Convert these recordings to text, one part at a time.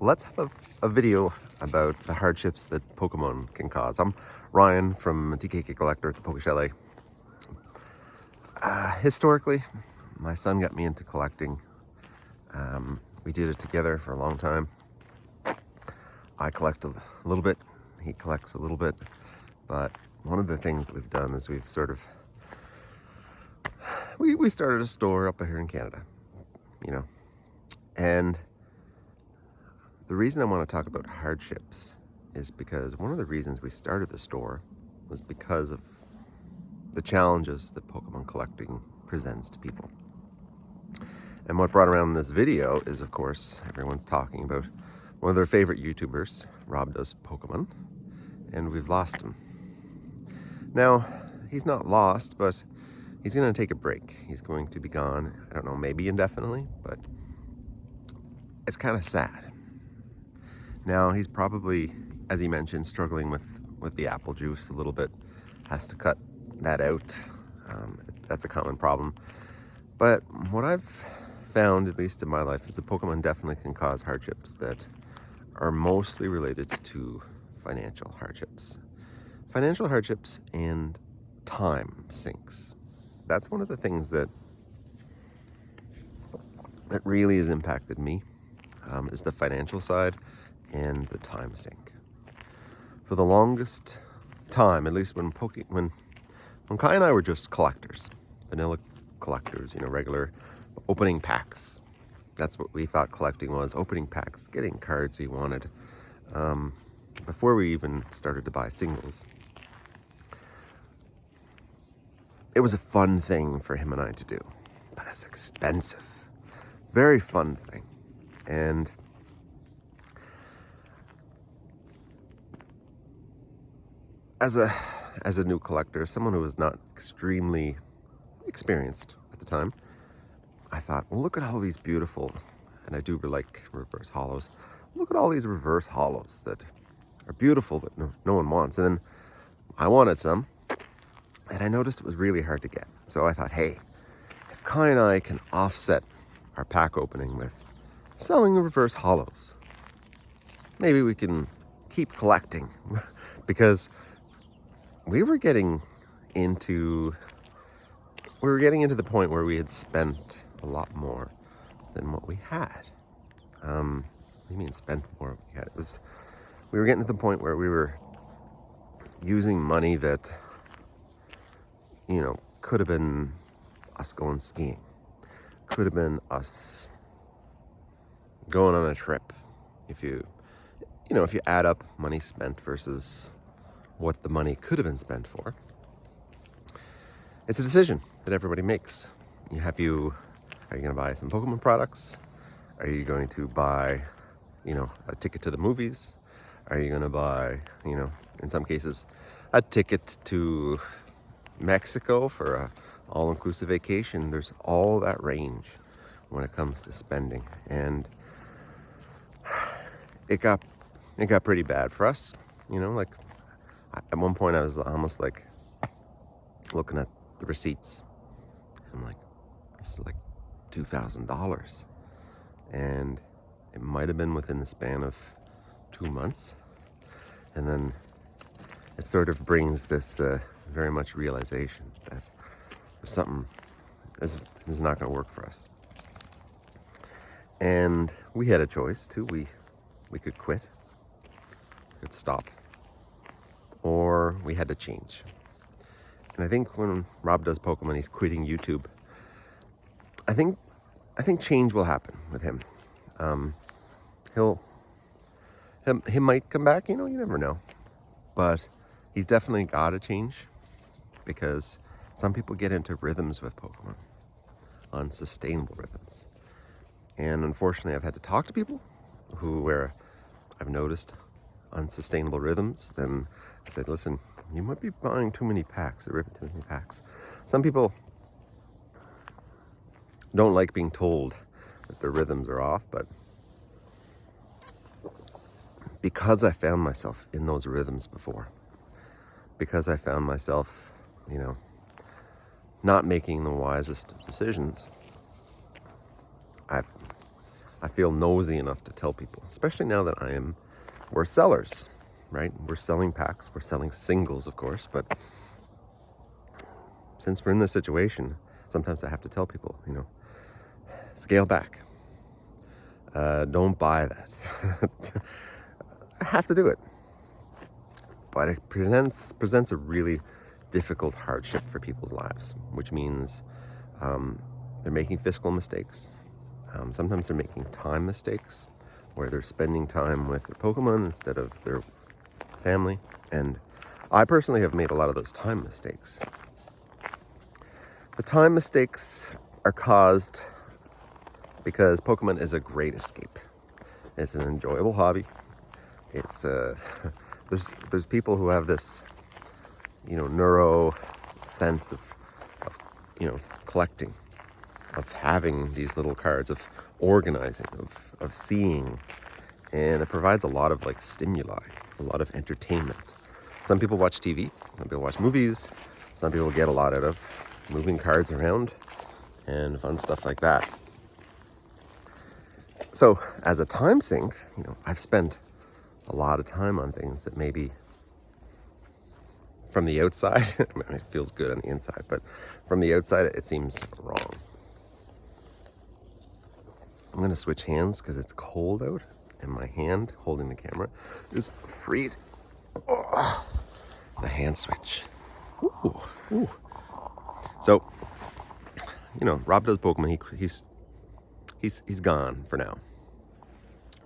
let's have a video about the hardships that Pokemon can cause. I'm Ryan from TKK Collector at the Poke Chalet. Historically, my son got me into collecting. We did it together for a long time. I collect a little bit, he collects a little bit, but one of the things that we've done is we've sort of, we started a store up here in Canada, and the reason I want to talk about hardships is because one of the reasons we started the store was because of the challenges that Pokemon collecting presents to people. And what brought around this video is, of course, everyone's talking about one of their favorite YouTubers, Rob Does Pokemon, and we've lost him. Now, he's not lost, but he's going to take a break. He's going to be gone, I don't know, maybe indefinitely, but it's kind of sad. Now, he's probably, as he mentioned, struggling with the apple juice a little bit, has to cut that out. That's a common problem. But what I've found, at least in my life, is that Pokemon definitely can cause hardships that are mostly related to financial hardships. Financial hardships and time sinks. That's one of the things that really has impacted me, is the financial side and the time sink. For the longest time, at least when Kai and I were just collectors, vanilla collectors, regular opening packs. That's what we thought collecting was, opening packs, getting cards we wanted. Before we even started to buy singles. It was a fun thing for him and I to do, but it's expensive. Very fun thing. And as a new collector, someone who was not extremely experienced at the time, I thought, well, look at all these beautiful, and I do like reverse hollows. Look at all these reverse hollows that are beautiful, but no one wants. And then I wanted some, and I noticed it was really hard to get. So I thought, hey, if Kai and I can offset our pack opening with selling the reverse hollows, maybe we can keep collecting. Because we were getting into the point where we had spent a lot more than what we had. What do you mean spent more than we had? We were getting to the point where we were using money that, could have been us going skiing. Could have been us going on a trip. If you add up money spent versus what the money could have been spent for, it's a decision that everybody makes. Are you going to buy some Pokemon products? Are you going to buy, a ticket to the movies? Are you going to buy, in some cases, a ticket to Mexico for a all-inclusive vacation? There's all that range when it comes to spending. And it got pretty bad for us, like at one point I was almost like looking at the receipts. I'm like, this is like $2,000. And it might have been within the span of 2 months. And then it sort of brings this very much realization that there's something, this is not going to work for us. And we had a choice too. We could quit, we could stop, or we had to change. And I think when Rob Does Pokemon, he's quitting YouTube, I think change will happen with him. He might come back, you never know. But he's definitely got to change, because some people get into rhythms with Pokemon, unsustainable rhythms. And unfortunately, I've had to talk to people where I've noticed unsustainable rhythms. And I said, listen, you might be buying too many packs, or ripping too many packs. Some people don't like being told that their rhythms are off, but because I found myself in those rhythms before, because I found myself, not making the wisest of decisions, I've I feel nosy enough to tell people, especially now that we're sellers, right? We're selling packs, we're selling singles, of course, but since we're in this situation, sometimes I have to tell people, scale back. Don't buy that. I have to do it. But it presents a really difficult hardship for people's lives, which means they're making fiscal mistakes. Sometimes they're making time mistakes, where they're spending time with their Pokemon instead of their family. And I personally have made a lot of those time mistakes. The time mistakes are caused because Pokemon is a great escape. It's an enjoyable hobby. It's there's people who have this, neuro sense of collecting, of having these little cards, of organizing, of seeing, and it provides a lot of stimuli, a lot of entertainment. Some people watch TV, some people watch movies, some people get a lot out of moving cards around and fun stuff like that. So as a time sink, I've spent a lot of time on things that maybe from the outside, it feels good on the inside, but from the outside it seems wrong. I'm going to switch hands because it's cold out and my hand holding the camera is freezing. Oh, the hand switch. Ooh, ooh. So, Rob does Pokemon. He's gone for now,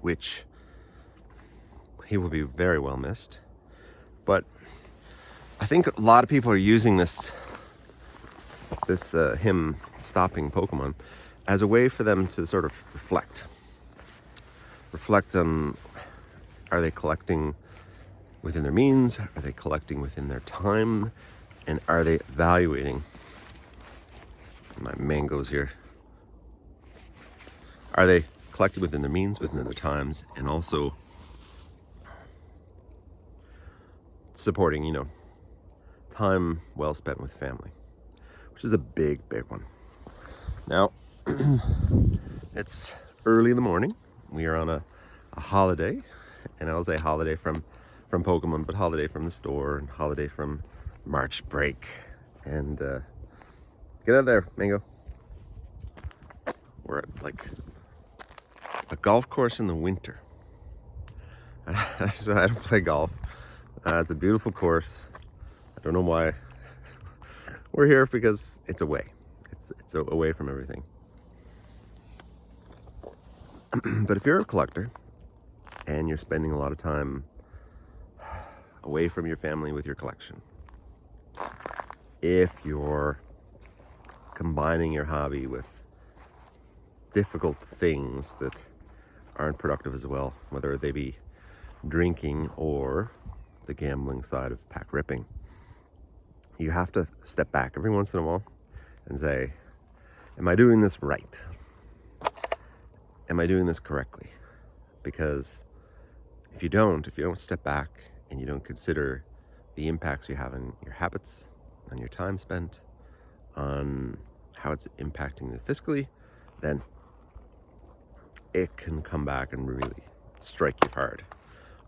which he will be very well missed. But I think a lot of people are using this him stopping Pokemon as a way for them to sort of reflect on, are they collecting within their means? Are they collecting within their time? And are they evaluating my mangoes here? Are they collecting within their means, within their times, and also supporting, time well spent with family, which is a big one. Now, it's early in the morning. We are on a holiday, and I'll say holiday from Pokemon, but holiday from the store and holiday from March break. And get out there, Mango. We're at a golf course in the winter. I don't play golf. It's a beautiful course. I don't know why we're here, because it's away. It's away from everything. But if you're a collector and you're spending a lot of time away from your family with your collection, if you're combining your hobby with difficult things that aren't productive as well, whether they be drinking or the gambling side of pack ripping, you have to step back every once in a while and say, am I doing this right? Am I doing this correctly? Because if you don't step back and you don't consider the impacts you have on your habits, on your time spent, on how it's impacting you fiscally, then it can come back and really strike you hard.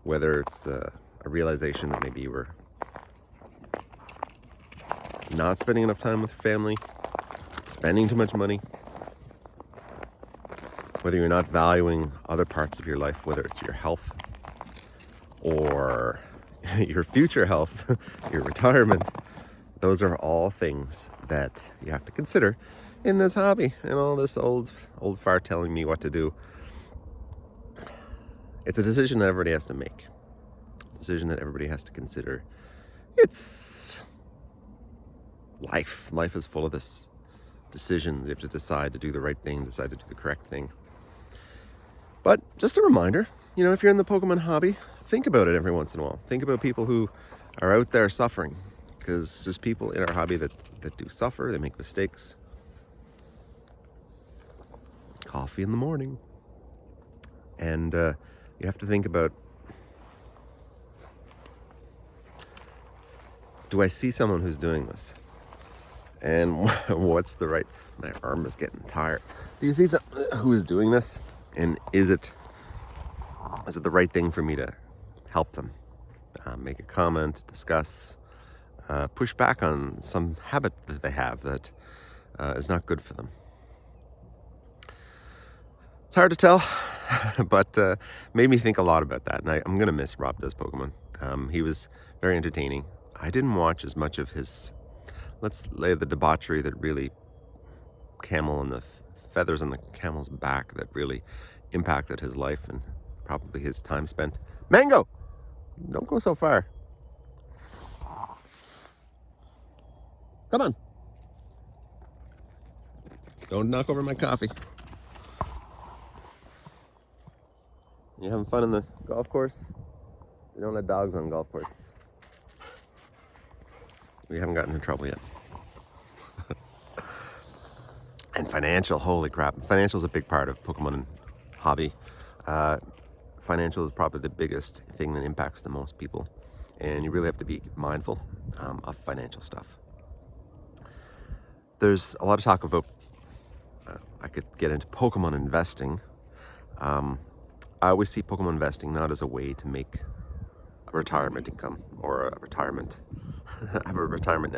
Whether it's a realization that maybe you were not spending enough time with family, spending too much money, whether you're not valuing other parts of your life, whether it's your health or your future health, your retirement. Those are all things that you have to consider in this hobby. And all this old fart telling me what to do. It's a decision that everybody has to make. A decision that everybody has to consider. It's life. Life is full of this decisions. You have to decide to do the right thing, decide to do the correct thing. But just a reminder, if you're in the Pokemon hobby, think about it every once in a while. Think about people who are out there suffering, because there's people in our hobby that do suffer, they make mistakes. Coffee in the morning. And you have to think about, do I see someone who's doing this? And what's the right... My arm is getting tired. Do you see someone who is doing this And is it the right thing for me to help them? Make a comment, discuss, push back on some habit that they have that is not good for them. It's hard to tell, but made me think a lot about that. And I'm going to miss Rob Does Pokemon. He was very entertaining. I didn't watch as much of his, let's lay the debauchery that really, camel and the feathers on the camel's back that really impacted his life and probably his time spent. Mango! Don't go so far. Come on. Don't knock over my coffee. You having fun in the golf course? We don't let dogs on golf courses. We haven't gotten in trouble yet. And financial, holy crap. Financial is a big part of Pokemon hobby. Financial is probably the biggest thing that impacts the most people. And you really have to be mindful of financial stuff. There's a lot of talk about, I could get into Pokemon investing. I always see Pokemon investing not as a way to make a retirement income or a retirement, have a retirement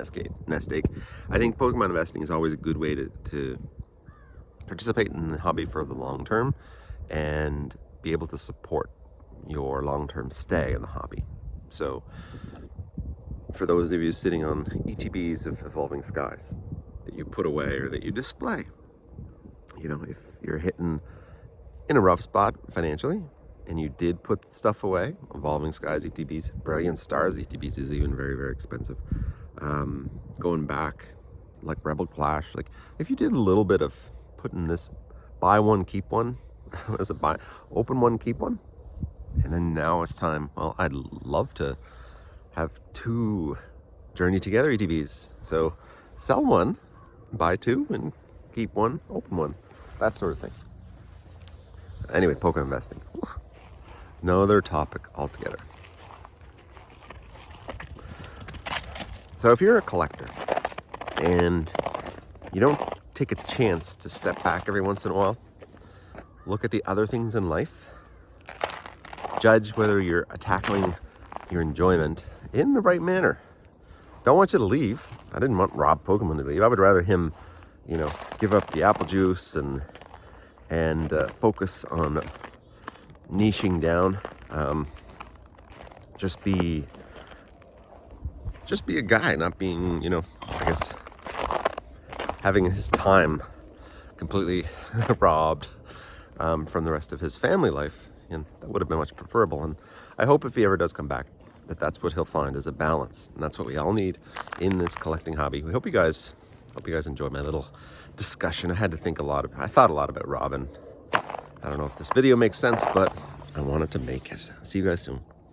nest egg. I think Pokemon investing is always a good way to participate in the hobby for the long term and be able to support your long-term stay in the hobby. So for those of you sitting on ETBs of Evolving Skies that you put away or that you display, you know, if you're hitting in a rough spot financially and you did put stuff away, Evolving Skies ETBs, Brilliant Stars ETBs is even very, very expensive. Going back, like Rebel Clash, like if you did a little bit of putting this buy one, keep one, what is it, open one, keep one, and then now it's time, well, I'd love to have 2 Journey Together ETBs. So sell one, buy 2, and keep one, open one, that sort of thing. Anyway, Pokemon investing. Another topic altogether. So if you're a collector and you don't take a chance to step back every once in a while, look at the other things in life, judge whether you're tackling your enjoyment in the right manner. Don't want you to leave. I didn't want Rob Pokemon to leave. I would rather him, you know, give up the apple juice and focus on niching down. Just be a guy, not being, you know, I guess having his time completely robbed from the rest of his family life. And that would have been much preferable. And I hope if he ever does come back, that that's what he'll find is a balance. And that's what we all need in this collecting hobby. We hope you guys enjoyed my little discussion. I thought a lot about Robin. I don't know if this video makes sense, but I wanted to make it. See you guys soon.